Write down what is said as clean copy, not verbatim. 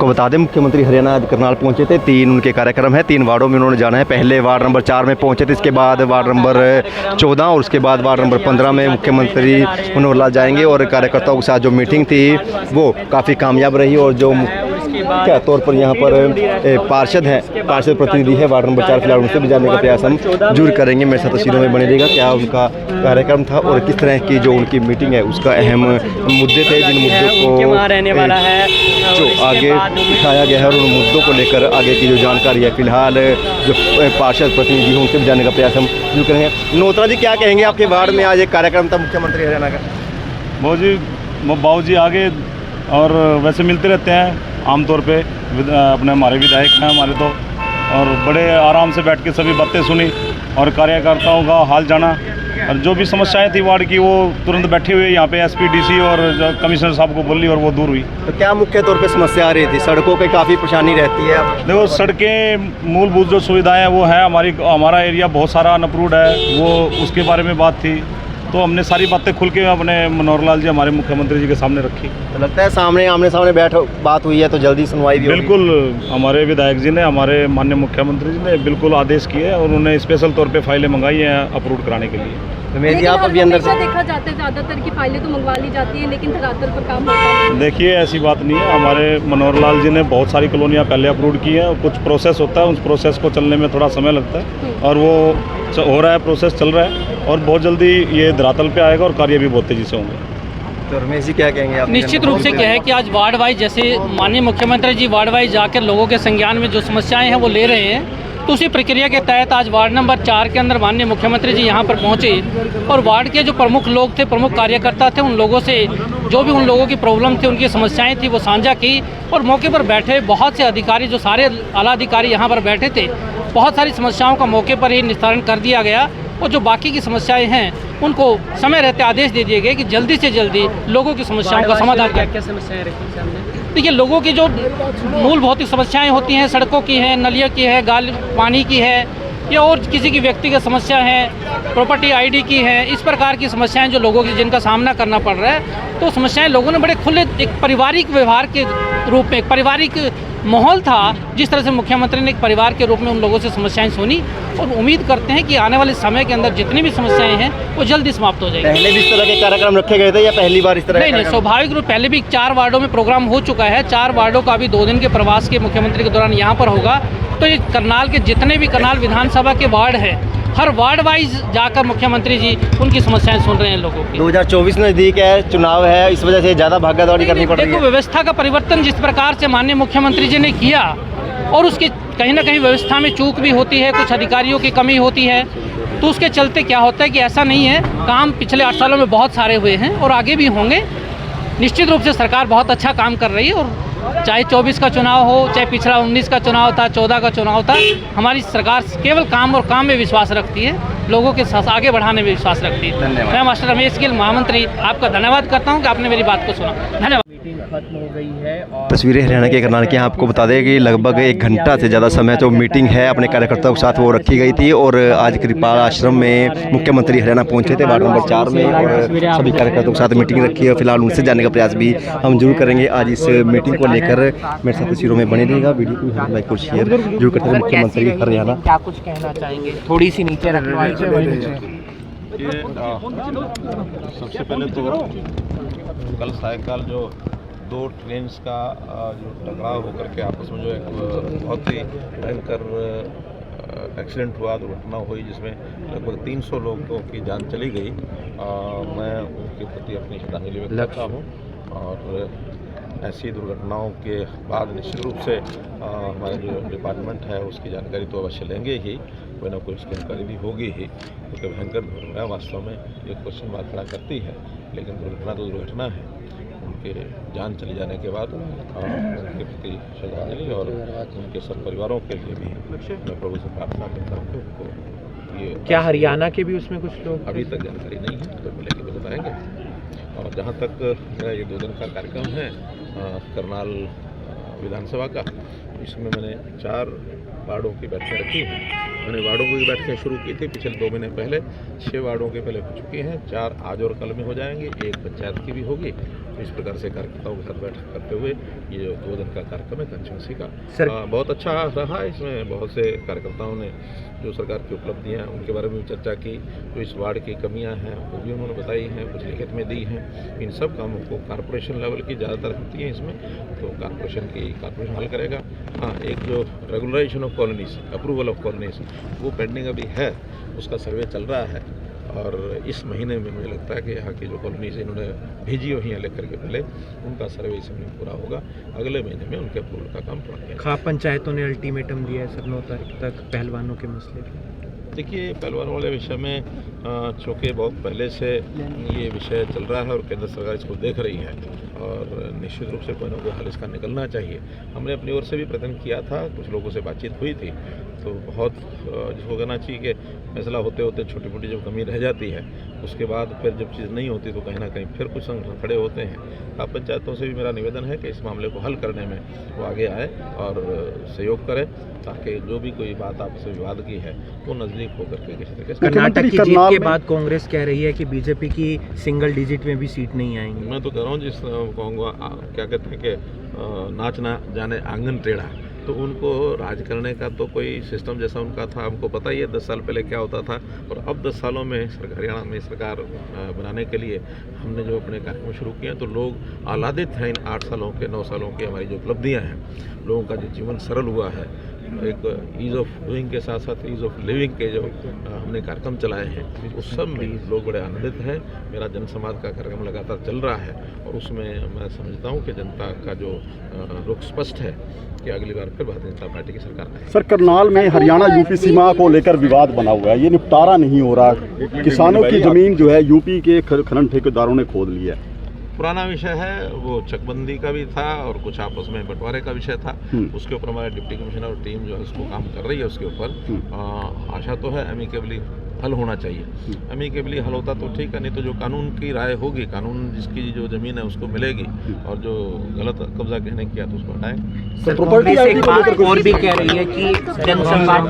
आपको बता दें, मुख्यमंत्री हरियाणा आज करनाल पहुंचे थे। 3 उनके कार्यक्रम है, 3 वार्डों में उन्होंने जाना है। पहले वार्ड नंबर 4 में पहुंचे थे, इसके बाद वार्ड नंबर 14 और उसके बाद वार्ड नंबर 15 में मुख्यमंत्री मनोहर लाल जाएंगे। और कार्यकर्ताओं के साथ जो मीटिंग थी वो काफ़ी कामयाब रही। और जो क्या तौर पर यहाँ पर पार्षद हैं, पार्षद प्रतिनिधि है वार्ड नंबर 4, फिलहाल उनसे भी जानने का प्रयास हम जरूर करेंगे। मेरे साथ तस्वीरों में बने रहेगा क्या उनका कार्यक्रम था और किस तरह की जो उनकी मीटिंग है उसका अहम मुद्दे थे, जिन मुद्दों को रहने वाला है जो आगे दिखाया गया है और उन मुद्दों को लेकर आगे की जो जानकारी है फिलहाल जो पार्षद प्रतिनिधि हैं उनसे भी जानने का प्रयास हम जरूर करेंगे। नोत्रा जी, क्या कहेंगे, आपके वार्ड में आज एक कार्यक्रम था मुख्यमंत्री हरियाणा का? बाबू जी आगे और वैसे मिलते रहते हैं आमतौर पे, अपने हमारे विधायक हैं हमारे तो, और बड़े आराम से बैठ के सभी बातें सुनी और कार्यकर्ताओं का हाल जाना, और जो भी समस्याएं थी वार्ड की वो तुरंत बैठे हुए यहाँ पे एसपी डीसी और कमिश्नर साहब को बोली और वो दूर हुई। तो क्या मुख्य तौर पे समस्या आ रही थी? सड़कों की काफ़ी परेशानी रहती है। देखो, सड़कें मूलभूत जो सुविधाएं वो है, हमारा एरिया बहुत सारा अनअप्रूव्ड है, वो उसके बारे में बात थी। तो हमने सारी बातें खुल के अपने मनोहर लाल जी हमारे मुख्यमंत्री जी के सामने रखी। तो लगता है आमने सामने बात हुई है तो जल्दी सुनवाई भी होगी। बिल्कुल, हमारे विधायक जी ने, हमारे माननीय मुख्यमंत्री जी ने बिल्कुल आदेश किए और उन्होंने स्पेशल तौर पे फाइलें मंगाई हैं अप्रूव कराने के लिए। तो मेरे जी, आप अभी अंदर से देखा जाता है ज़्यादातर की फाइलें तो मंगवा ली जाती है लेकिन धरातल पर काम होता नहीं। देखिए, ऐसी बात नहीं है। हमारे मनोहर लाल जी ने बहुत सारी कॉलोनियाँ पहले अप्रूव की हैं, कुछ प्रोसेस होता है, उस प्रोसेस को चलने में थोड़ा समय लगता है और वो हो रहा है, प्रोसेस चल रहा है और बहुत जल्दी ये धरातल पे आएगा और कार्य भी बहुत तेज़ी से होंगे। तो रमेश जी, क्या कहेंगे आप? निश्चित रूप से क्या है कि आज वार्ड वाइज, जैसे माननीय मुख्यमंत्री जी वार्ड वाइज जाकर लोगों के संज्ञान में जो समस्याएं हैं वो ले रहे हैं, तो उसी प्रक्रिया के तहत आज वार्ड नंबर 4 के अंदर माननीय मुख्यमंत्री जी यहाँ पर पहुँचे और वार्ड के जो प्रमुख लोग थे, प्रमुख कार्यकर्ता थे, उन लोगों से जो भी उन लोगों की प्रॉब्लम थी, उनकी समस्याएं थी वो साझा की। और मौके पर बैठे बहुत से अधिकारी, जो सारे आला अधिकारी यहाँ पर बैठे थे, बहुत सारी समस्याओं का मौके पर ही निस्तारण कर दिया गया और जो बाकी की समस्याएं हैं उनको समय रहते आदेश दे दिए गए कि जल्दी से जल्दी लोगों की समस्याओं का समाधान करें। क्या समस्याएं रखी सामने? देखिए, लोगों की जो मूल भौतिक समस्याएं होती हैं, सड़कों की है, नलियों की है, पानी की है, या और किसी की व्यक्तिगत समस्या है, प्रॉपर्टी आईडी की है, इस प्रकार की समस्याएं जो लोगों की जिनका सामना करना पड़ रहा है, तो समस्याएं लोगों ने बड़े खुले एक पारिवारिक व्यवहार के रूप में, एक पारिवारिक माहौल था, जिस तरह से मुख्यमंत्री ने एक परिवार के रूप में उन लोगों से समस्याएं सुनी और उम्मीद करते हैं कि आने वाले समय के अंदर जितनी भी समस्याएं हैं वो जल्दी समाप्त हो जाएगी। पहले भी इस तरह के कार्यक्रम रखे गए थे या पहली बार इस तरह? नहीं, स्वाभाविक रूप पहले भी 4 वार्डों में प्रोग्राम हो चुका है। 4 वार्डों का अभी 2 दिन के प्रवास के मुख्यमंत्री के दौरान यहाँ पर होगा। तो ये करनाल के जितने भी करनाल विधानसभा के वार्ड हैं, हर वार्ड वाइज जाकर मुख्यमंत्री जी उनकी समस्याएं सुन रहे हैं लोगों की। 2024 नज़दीक है, चुनाव है, इस वजह से ज़्यादा भागादौड़ी करनी पड़ रही है। देखो, व्यवस्था का परिवर्तन जिस प्रकार से माननीय मुख्यमंत्री जी ने किया और उसकी कहीं ना कहीं व्यवस्था में चूक भी होती है, कुछ अधिकारियों की कमी होती है, तो उसके चलते क्या होता है कि ऐसा नहीं है, काम पिछले 8 सालों में बहुत सारे हुए हैं और आगे भी होंगे। निश्चित रूप से सरकार बहुत अच्छा काम कर रही है और चाहे 24 का चुनाव हो, चाहे पिछला 19 का चुनाव था, 14 का चुनाव था, हमारी सरकार केवल काम और काम में विश्वास रखती है, लोगों के साथ आगे बढ़ाने में विश्वास रखती है। मैं मास्टर रमेश गिल, महामंत्री, आपका धन्यवाद करता हूं कि आपने मेरी बात को सुना। धन्यवाद। खत्म हो गई है और तस्वीरें हरियाणा के करनाल की, आपको बता दें कि लगभग 1 घंटा से ज़्यादा समय जो मीटिंग है अपने कार्यकर्ताओं के साथ वो रखी गई थी और आज कृपाल आश्रम में मुख्यमंत्री हरियाणा पहुंचे थे वार्ड नंबर 4 में और सभी कार्यकर्ताओं के साथ मीटिंग रखी है। फिलहाल उनसे जानने का प्रयास भी हम जरूर करेंगे आज इस मीटिंग को लेकर। मेरे साथ तस्वीरों में बने रहेगा, वीडियो को लाइक और शेयर जरूर करते हैं। मुख्यमंत्री हरियाणा क्या कुछ कहना चाहेंगे? थोड़ी सी नीचे रखना। सबसे पहले तो कल सायकाल जो 2 ट्रेन्स का जो टकराव होकर के आपस में जो एक बहुत ही भयंकर एक्सीडेंट हुआ, दुर्घटना हुई जिसमें लगभग 300 लोगों की जान चली गई, मैं उनके प्रति अपनी श्रद्धांजलि व्यक्त करता हूँ। और ऐसी दुर्घटनाओं के बाद निश्चित रूप से हमारा जो डिपार्टमेंट है उसकी जानकारी तो अवश्य लेंगे ही, कोई ना कोई उसकी जानकारी भी होगी ही, क्योंकि भयंकर दुर्घटना वास्तव में एक क्वेश्चन मार्क खड़ा करती है, लेकिन दुर्घटना तो दुर्घटना है। उनके जान चले जाने के बाद उनके प्रति श्रद्धांजलि और उनके सब परिवारों के लिए भी मैं प्रभु से प्रार्थना करता हूँ कि उनको ये। क्या हरियाणा के भी उसमें कुछ लोग? अभी तक जानकारी नहीं है, तो मिलेंगे तो बताएंगे। और जहाँ तक ये 2 दिन का कार्यक्रम है करनाल विधानसभा का, इसमें मैंने 4 वार्डों की बैठकें रखी हैं। मैंने वार्डों की बैठकें शुरू की थी पिछले 2 महीने पहले, 6 वार्डों के पहले हो चुकी हैं, 4 आज और कल में हो जाएंगी, 1 पंचायत की भी होगी तो इस प्रकार से कार्यकर्ताओं के साथ बैठक करते हुए ये जो 2 दिन का कार्यक्रम है कंस्टिट्यूंसी का बहुत अच्छा रहा। इसमें बहुत से कार्यकर्ताओं ने जो सरकार की उपलब्धियां हैं उनके बारे में भी चर्चा की, जो इस वार्ड की कमियां हैं वो भी उन्होंने बताई हैं, कुछ लिखित में दी हैं। इन सब कामों को कॉरपोरेशन लेवल की ज़्यादातर होती हैं इसमें, तो कॉरपोरेशन हल करेगा। हाँ, एक जो regularisation of colonies, approval of colonies, वो पेंडिंग अभी है, उसका सर्वे चल रहा है और इस महीने में मुझे लगता है कि यहाँ की जो कॉलोनीज इन्होंने भेजी हुई हैं लेकर के पहले, उनका सर्वे इस महीने पूरा होगा। अगले महीने में उनके अप्रूवल का काम पूरा किया। खाप पंचायतों ने अल्टीमेटम दिया है सर 9 तारीख तक पहलवानों के मसले पे। देखिए, पहलवान वाले विषय में चूँकि बहुत पहले से ये विषय चल रहा है और केंद्र सरकार इसको देख रही है और निश्चित रूप से कोई ना कोई हल इसका निकलना चाहिए। हमने अपनी ओर से भी प्रयत्न किया था, कुछ लोगों से बातचीत हुई थी, तो बहुत जिसको कहना चाहिए कि फैसला होते होते छोटी मोटी जब कमी रह जाती है उसके बाद फिर जब चीज़ नहीं होती तो कहीं ना कहीं फिर कुछ संगठन खड़े होते हैं। आप पंचायतों से भी मेरा निवेदन है कि इस मामले को हल करने में वो आगे आए और सहयोग करें, ताकि जो भी कोई बात आपस में विवाद की है वो नज़दीक होकर के किसी तरीके से। कर्नाटक की जीत के बाद कांग्रेस कह रही है कि बीजेपी की सिंगल डिजिट में भी सीट नहीं आएंगी। मैं तो कह रहा हूँ, जिस कहूँगा क्या कहते हैं कि नाच ना जाने आंगन टेढ़ा, तो उनको राज करने का तो कोई सिस्टम जैसा उनका था, हमको पता ही है 10 साल पहले क्या होता था। और अब 10 सालों में हरियाणा में सरकार बनाने के लिए हमने जो अपने कार्यक्रम शुरू किए हैं, तो लोग आह्लादित हैं इन 8 सालों के 9 सालों की हमारी जो उपलब्धियां हैं, लोगों का जो जीवन सरल हुआ है, एक ईज़ ऑफ डूइंग के साथ साथ ईज़ ऑफ लिविंग के जो हमने कार्यक्रम चलाए हैं उस सब में लोग बड़े आनंदित हैं। मेरा जनसंवाद का कार्यक्रम लगातार चल रहा है और उसमें मैं समझता हूँ कि जनता का जो रुख स्पष्ट है कि अगली बार फिर भारतीय जनता पार्टी की सरकार आएगी। सर, करनाल में हरियाणा यूपी सीमा को लेकर विवाद बना हुआ है, ये निपटारा नहीं हो रहा। किसानों की जमीन जो है यूपी के खनन ठेकेदारों ने खोद लिया है। पुराना विषय है, वो चकबंदी का भी था और कुछ आपस में बंटवारे का विषय था। उसके ऊपर हमारे डिप्टी कमिश्नर और टीम जो है उसको काम कर रही है। उसके ऊपर आशा तो है एमिकेबली हल होना चाहिए। एमिकेबली हल होता तो ठीक है, नहीं तो जो कानून की राय होगी, कानून जिसकी जो ज़मीन है उसको मिलेगी और जो गलत कब्जा किसने किया तो उसको हटाएं। सर, कांग्रेस एक बात और भी कह रही है कि जनसंवाद